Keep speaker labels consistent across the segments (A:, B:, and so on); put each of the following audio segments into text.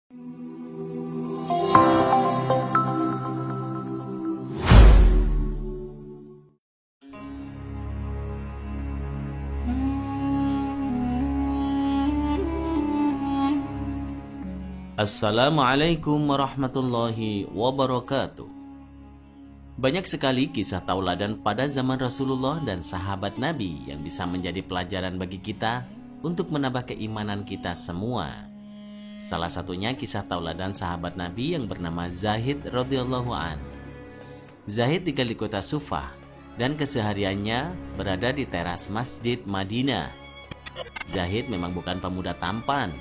A: Assalamualaikum warahmatullahi wabarakatuh. Banyak sekali kisah tauladan pada zaman Rasulullah dan sahabat Nabi yang bisa menjadi pelajaran bagi kita untuk menambah keimanan kita semua. Salah satunya kisah tauladan sahabat Nabi yang bernama Zahid radhiyallahu an. Zahid tinggal di kota Sufah dan kesehariannya berada di teras Masjid Madinah. Zahid memang bukan pemuda tampan.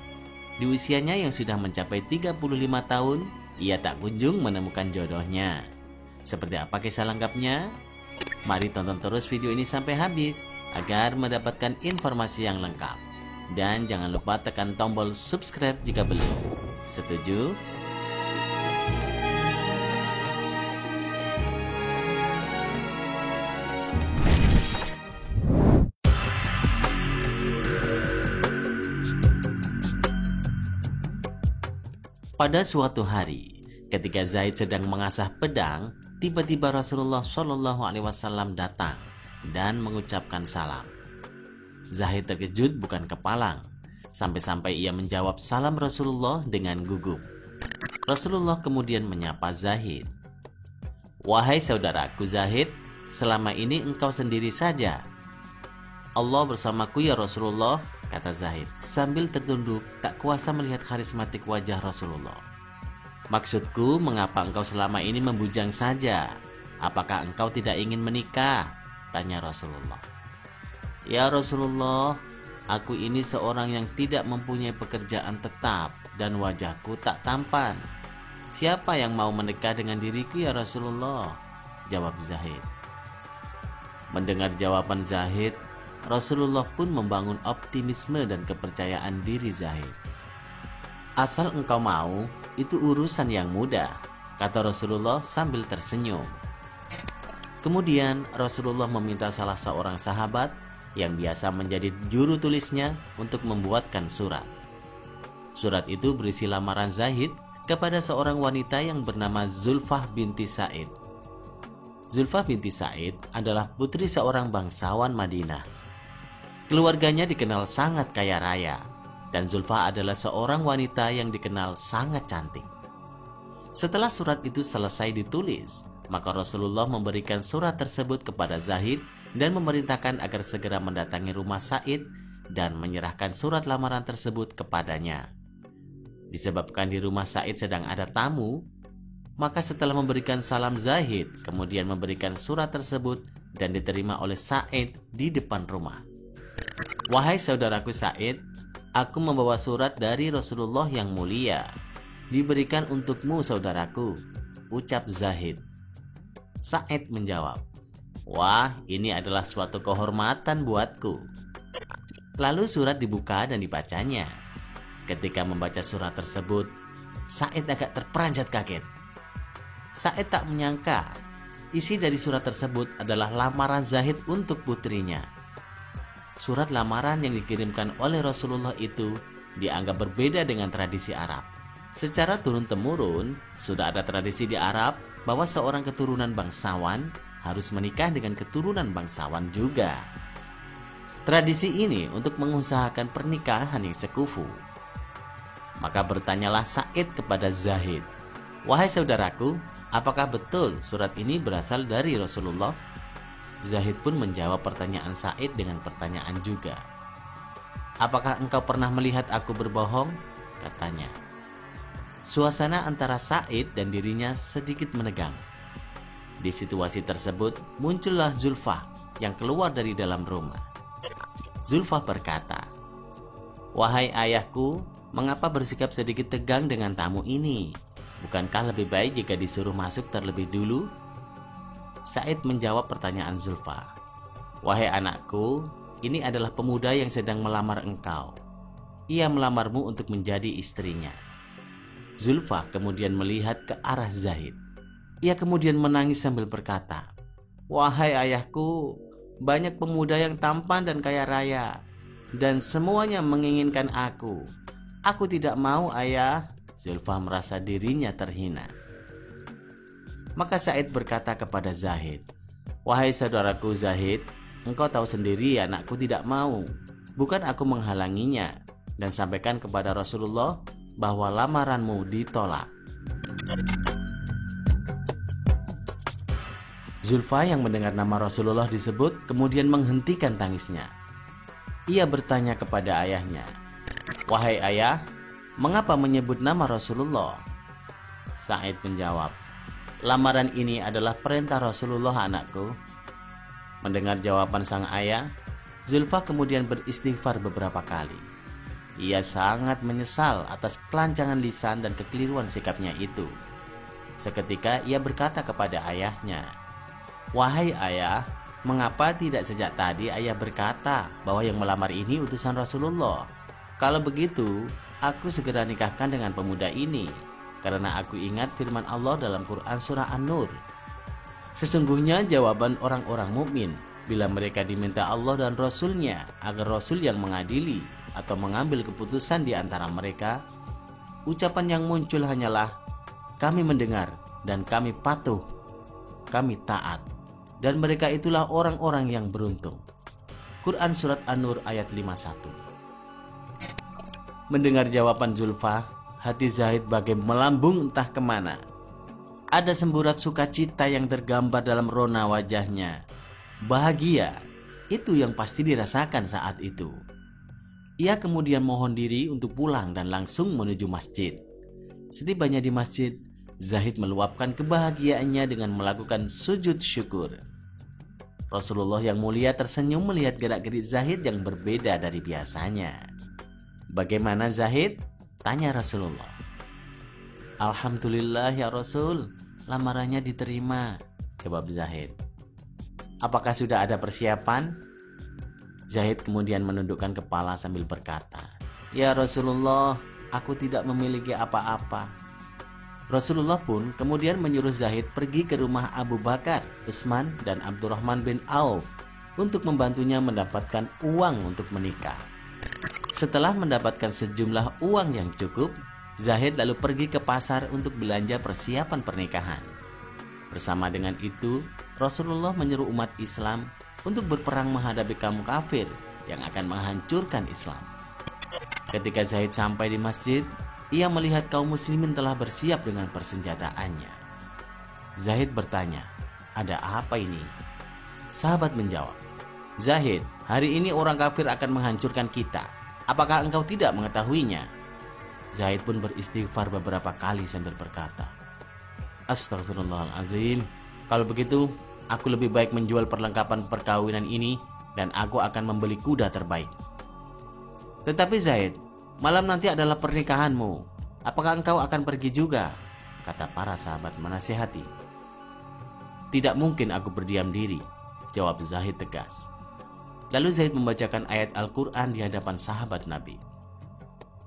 A: Di usianya yang sudah mencapai 35 tahun, ia tak kunjung menemukan jodohnya. Seperti apa kisah lengkapnya? Mari tonton terus video ini sampai habis agar mendapatkan informasi yang lengkap. Dan jangan lupa tekan tombol subscribe jika belum. Setuju? Pada suatu hari, ketika Zaid sedang mengasah pedang, tiba-tiba Rasulullah Shallallahu Alaihi Wasallam datang dan mengucapkan salam. Zaid terkejut bukan kepalang, sampai-sampai ia menjawab salam Rasulullah dengan gugup. Rasulullah kemudian menyapa Zaid. "Wahai saudaraku Zaid, selama ini engkau sendiri saja." "Allah bersamaku ya Rasulullah," kata Zaid sambil tertunduk tak kuasa melihat karismatik wajah Rasulullah. "Maksudku, mengapa engkau selama ini membujang saja? Apakah engkau tidak ingin menikah?" tanya Rasulullah. "Ya Rasulullah, aku ini seorang yang tidak mempunyai pekerjaan tetap dan wajahku tak tampan. Siapa yang mau menikah dengan diriku ya Rasulullah?" jawab Zaid. Mendengar jawaban Zaid, Rasulullah pun membangun optimisme dan kepercayaan diri Zaid. "Asal engkau mau, itu urusan yang mudah," kata Rasulullah sambil tersenyum. Kemudian Rasulullah meminta salah seorang sahabat yang biasa menjadi juru tulisnya untuk membuatkan surat. Surat itu berisi lamaran Zaid kepada seorang wanita yang bernama Zulfah binti Sa'id. Zulfah binti Sa'id adalah putri seorang bangsawan Madinah. Keluarganya dikenal sangat kaya raya, dan Zulfah adalah seorang wanita yang dikenal sangat cantik. Setelah surat itu selesai ditulis, maka Rasulullah memberikan surat tersebut kepada Zaid dan memerintahkan agar segera mendatangi rumah Sa'id dan menyerahkan surat lamaran tersebut kepadanya. Disebabkan di rumah Sa'id sedang ada tamu, maka setelah memberikan salam Zaid, kemudian memberikan surat tersebut dan diterima oleh Sa'id di depan rumah. "Wahai saudaraku Sa'id, aku membawa surat dari Rasulullah yang mulia. Diberikan untukmu saudaraku," ucap Zaid. Sa'id menjawab, "Wah, ini adalah suatu kehormatan buatku." Lalu surat dibuka dan dibacanya. Ketika membaca surat tersebut, Sa'id agak terperanjat kaget. Sa'id tak menyangka isi dari surat tersebut adalah lamaran Zaid untuk putrinya. Surat lamaran yang dikirimkan oleh Rasulullah itu dianggap berbeda dengan tradisi Arab. Secara turun-temurun, sudah ada tradisi di Arab bahwa seorang keturunan bangsawan harus menikah dengan keturunan bangsawan juga. Tradisi ini untuk mengusahakan pernikahan yang sekufu. Maka bertanyalah Sa'id kepada Zaid, "Wahai saudaraku, apakah betul surat ini berasal dari Rasulullah?" Zaid pun menjawab pertanyaan Sa'id dengan pertanyaan juga. "Apakah engkau pernah melihat aku berbohong?" katanya. Suasana antara Sa'id dan dirinya sedikit menegang. Di situasi tersebut muncullah Zulfah yang keluar dari dalam rumah. Zulfah berkata, "Wahai ayahku, mengapa bersikap sedikit tegang dengan tamu ini? Bukankah lebih baik jika disuruh masuk terlebih dulu?" Sa'id menjawab pertanyaan Zulfah, "Wahai anakku, ini adalah pemuda yang sedang melamar engkau. Ia melamarmu untuk menjadi istrinya." Zulfah kemudian melihat ke arah Zaid. Ia kemudian menangis sambil berkata, "Wahai ayahku, banyak pemuda yang tampan dan kaya raya, dan semuanya menginginkan aku. Aku tidak mau, ayah. Zulfa merasa dirinya terhina. Maka Sa'id berkata kepada Zahid, "Wahai saudaraku Zahid, engkau tahu sendiri anakku tidak mau. Bukan aku menghalanginya, dan sampaikan kepada Rasulullah bahwa lamaranmu ditolak." Zulfa yang mendengar nama Rasulullah disebut kemudian menghentikan tangisnya. Ia bertanya kepada ayahnya, "Wahai ayah, mengapa menyebut nama Rasulullah?" Sa'id menjawab, "Lamaran ini adalah perintah Rasulullah anakku." Mendengar jawaban sang ayah, Zulfa kemudian beristighfar beberapa kali. Ia sangat menyesal atas kelancangan lisan dan kekeliruan sikapnya itu. Seketika ia berkata kepada ayahnya, "Wahai ayah, mengapa tidak sejak tadi ayah berkata bahwa yang melamar ini utusan Rasulullah? Kalau begitu, aku segera nikahkan dengan pemuda ini, karena aku ingat firman Allah dalam Quran surah An-Nur. Sesungguhnya jawaban orang-orang mukmin bila mereka diminta Allah dan Rasul-Nya agar Rasul yang mengadili atau mengambil keputusan di antara mereka, ucapan yang muncul hanyalah, kami mendengar dan kami patuh, kami taat, dan mereka itulah orang-orang yang beruntung." Quran surat An-Nur ayat 51. Mendengar jawaban Zulfa, hati Zahid bagai melambung entah kemana. Ada semburat sukacita yang tergambar dalam rona wajahnya. Bahagia, itu yang pasti dirasakan saat itu. Ia kemudian mohon diri untuk pulang dan langsung menuju masjid. Setibanya di masjid, Zahid meluapkan kebahagiaannya dengan melakukan sujud syukur. Rasulullah yang mulia tersenyum melihat gerak-gerik Zahid yang berbeda dari biasanya. "Bagaimana Zahid?" tanya Rasulullah. "Alhamdulillah ya Rasul, lamarannya diterima," jawab Zahid. "Apakah sudah ada persiapan?" Zahid kemudian menundukkan kepala sambil berkata, "Ya Rasulullah, aku tidak memiliki apa-apa." Rasulullah pun kemudian menyuruh Zahid pergi ke rumah Abu Bakar, Utsman, dan Abdurrahman bin Auf untuk membantunya mendapatkan uang untuk menikah. Setelah mendapatkan sejumlah uang yang cukup, Zahid lalu pergi ke pasar untuk belanja persiapan pernikahan. Bersama dengan itu, Rasulullah menyuruh umat Islam untuk berperang menghadapi kaum kafir yang akan menghancurkan Islam. Ketika Zahid sampai di masjid, ia melihat kaum muslimin telah bersiap dengan persenjataannya. Zahid bertanya, "Ada apa ini?" Sahabat menjawab, "Zahid, hari ini orang kafir akan menghancurkan kita. Apakah engkau tidak mengetahuinya?" Zahid pun beristighfar beberapa kali sambil berkata, "Astaghfirullahaladzim. Kalau begitu, aku lebih baik menjual perlengkapan perkawinan ini dan aku akan membeli kuda terbaik." "Tetapi Zahid, malam nanti adalah pernikahanmu. Apakah engkau akan pergi juga?" kata para sahabat menasihati. "Tidak mungkin aku berdiam diri," jawab Zahid tegas. Lalu Zahid membacakan ayat Al-Quran di hadapan sahabat Nabi.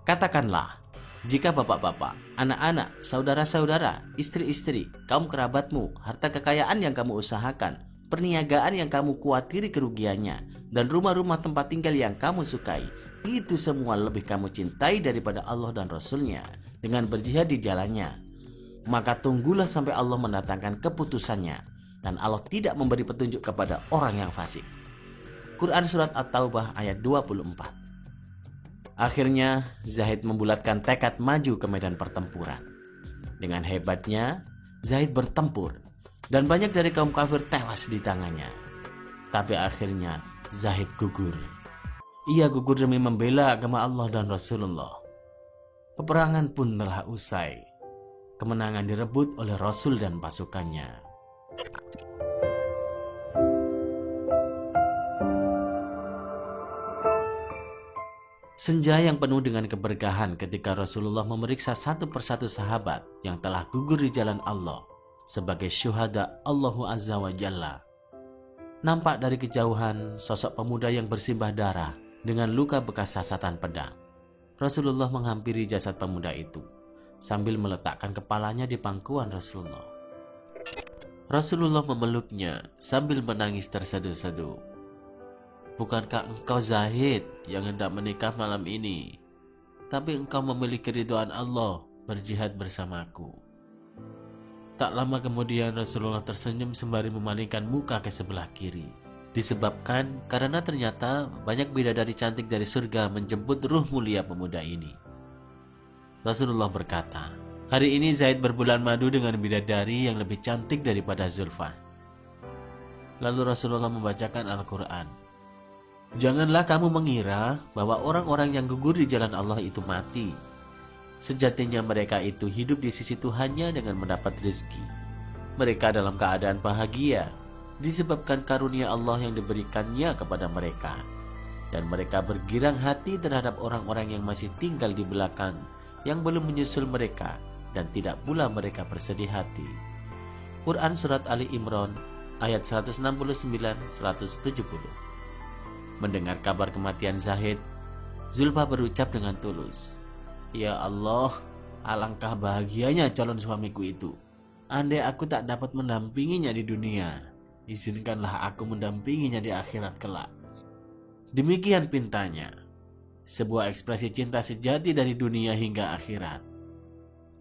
A: "Katakanlah, jika bapak-bapak, anak-anak, saudara-saudara, istri-istri, kaum kerabatmu, harta kekayaan yang kamu usahakan, perniagaan yang kamu khawatir kerugiannya, dan rumah-rumah tempat tinggal yang kamu sukai, itu semua lebih kamu cintai daripada Allah dan Rasul-Nya dengan berjihad di jalannya, maka tunggulah sampai Allah mendatangkan keputusannya, dan Allah tidak memberi petunjuk kepada orang yang fasik." Quran surat At-Taubah ayat 24. Akhirnya Zahid membulatkan tekad maju ke medan pertempuran. Dengan hebatnya Zahid bertempur dan banyak dari kaum kafir tewas di tangannya. Tapi akhirnya Zahid gugur. Ia gugur demi membela agama Allah dan Rasulullah. Peperangan pun telah usai. Kemenangan direbut oleh Rasul dan pasukannya. Senja yang penuh dengan keberkahan ketika Rasulullah memeriksa satu persatu sahabat yang telah gugur di jalan Allah sebagai syuhada Allahu Azza wa Jalla. Nampak dari kejauhan sosok pemuda yang bersimbah darah dengan luka bekas sasatan pedang. Rasulullah menghampiri jasad pemuda itu sambil meletakkan kepalanya di pangkuan Rasulullah. Rasulullah memeluknya sambil menangis terseduh-seduh. "Bukankah engkau Zahid yang hendak menikah malam ini? Tapi engkau memilih keridhaan Allah berjihad bersamaku." Tak lama kemudian Rasulullah tersenyum sembari memalingkan muka ke sebelah kiri. Disebabkan karena ternyata banyak bidadari cantik dari surga menjemput ruh mulia pemuda ini. Rasulullah berkata, "Hari ini Zaid berbulan madu dengan bidadari yang lebih cantik daripada Zulfa." Lalu Rasulullah membacakan Al-Quran. "Janganlah kamu mengira bahwa orang-orang yang gugur di jalan Allah itu mati. Sejatinya mereka itu hidup di sisi Tuhannya dengan mendapat rezeki. Mereka dalam keadaan bahagia disebabkan karunia Allah yang diberikannya kepada mereka. Dan mereka bergirang hati terhadap orang-orang yang masih tinggal di belakang, yang belum menyusul mereka, dan tidak pula mereka bersedih hati." Quran Surat Ali Imran ayat 169-170. Mendengar kabar kematian Zahid, Zulfa berucap dengan tulus, "Ya Allah, alangkah bahagianya calon suamiku itu. Andai aku tak dapat mendampinginya di dunia, izinkanlah aku mendampinginya di akhirat kelak." Demikian pintanya, sebuah ekspresi cinta sejati dari dunia hingga akhirat.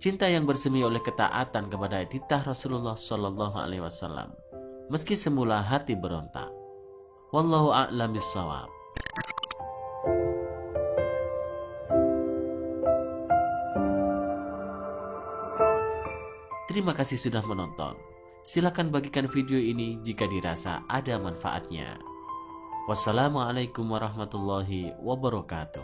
A: Cinta yang bersemi oleh ketaatan kepada titah Rasulullah SAW, meski semula hati berontak. Wallahu a'lam bishawab. Terima kasih sudah menonton. Silakan bagikan video ini jika dirasa ada manfaatnya. Wassalamualaikum warahmatullahi wabarakatuh.